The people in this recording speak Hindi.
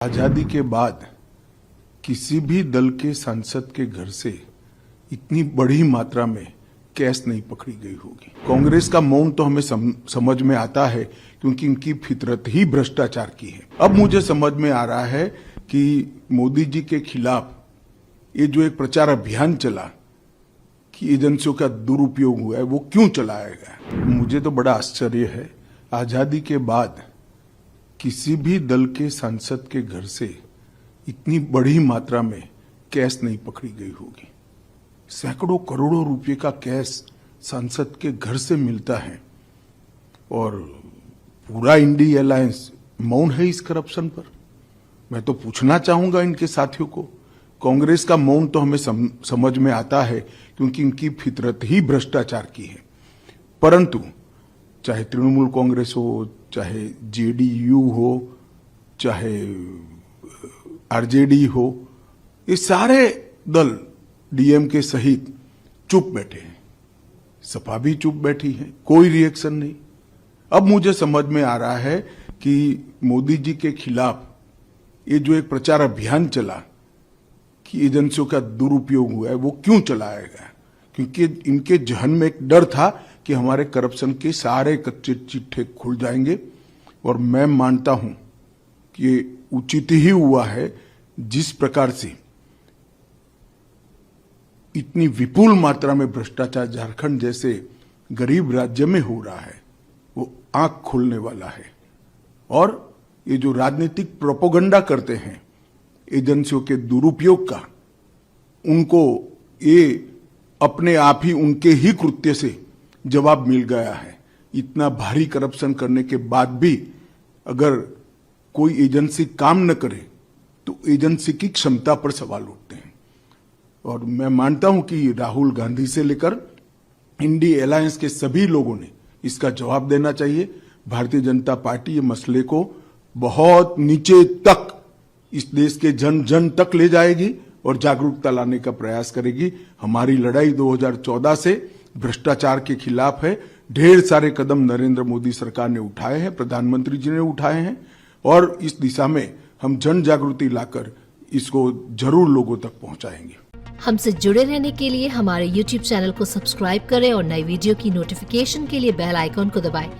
आजादी के बाद किसी भी दल के सांसद के घर से इतनी बड़ी मात्रा में कैश नहीं पकड़ी गई होगी। कांग्रेस का मौन तो हमें समझ में आता है क्योंकि इनकी फितरत ही भ्रष्टाचार की है। अब मुझे समझ में आ रहा है कि मोदी जी के खिलाफ ये जो एक प्रचार अभियान चला कि एजेंसियों का दुरुपयोग हुआ है, वो क्यों चलाया गया। मुझे तो बड़ा आश्चर्य है, आजादी के बाद किसी भी दल के सांसद के घर से इतनी बड़ी मात्रा में कैश नहीं पकड़ी गई होगी। सैकड़ों करोड़ों रुपए का कैश सांसद के घर से मिलता है और पूरा इंडी अलायंस मौन है इस करप्शन पर। मैं तो पूछना चाहूंगा इनके साथियों को, कांग्रेस का मौन तो हमें समझ में आता है क्योंकि इनकी फितरत ही भ्रष्टाचार की है, परंतु चाहे तृणमूल कांग्रेस हो, चाहे जेडीयू हो, चाहे आरजेडी हो, ये सारे दल डीएमके सहित चुप बैठे हैं। सपा भी चुप बैठी है, कोई रिएक्शन नहीं। अब मुझे समझ में आ रहा है कि मोदी जी के खिलाफ ये जो एक प्रचार अभियान चला कि एजेंसियों का दुरुपयोग हुआ है, वो क्यों चलाया गया। क्योंकि इनके जहन में एक डर था कि हमारे करप्शन के सारे कच्चे चिट्ठे खुल जाएंगे, और मैं मानता हूं कि ये उचित ही हुआ है। जिस प्रकार से इतनी विपुल मात्रा में भ्रष्टाचार झारखंड जैसे गरीब राज्य में हो रहा है, वो आंख खोलने वाला है। और ये जो राजनीतिक प्रोपेगेंडा करते हैं एजेंसियों के दुरुपयोग का, उनको ये अपने आप ही उनके ही कृत्य से जवाब मिल गया है। इतना भारी करप्शन करने के बाद भी अगर कोई एजेंसी काम न करे तो एजेंसी की क्षमता पर सवाल उठते हैं। और मैं मानता हूं कि राहुल गांधी से लेकर इंडी अलायंस के सभी लोगों ने इसका जवाब देना चाहिए। भारतीय जनता पार्टी ये मसले को बहुत नीचे तक, इस देश के जन जन तक ले जाएगी और जागरूकता लाने का प्रयास करेगी। हमारी लड़ाई 2014 से भ्रष्टाचार के खिलाफ है। ढेर सारे कदम नरेंद्र मोदी सरकार ने उठाए हैं, प्रधानमंत्री जी ने उठाए हैं, और इस दिशा में हम जन जागृति लाकर इसको जरूर लोगों तक पहुंचाएंगे। हमसे जुड़े रहने के लिए हमारे YouTube चैनल को सब्सक्राइब करें और नई वीडियो की नोटिफिकेशन के लिए बेल आइकॉन को दबाएं।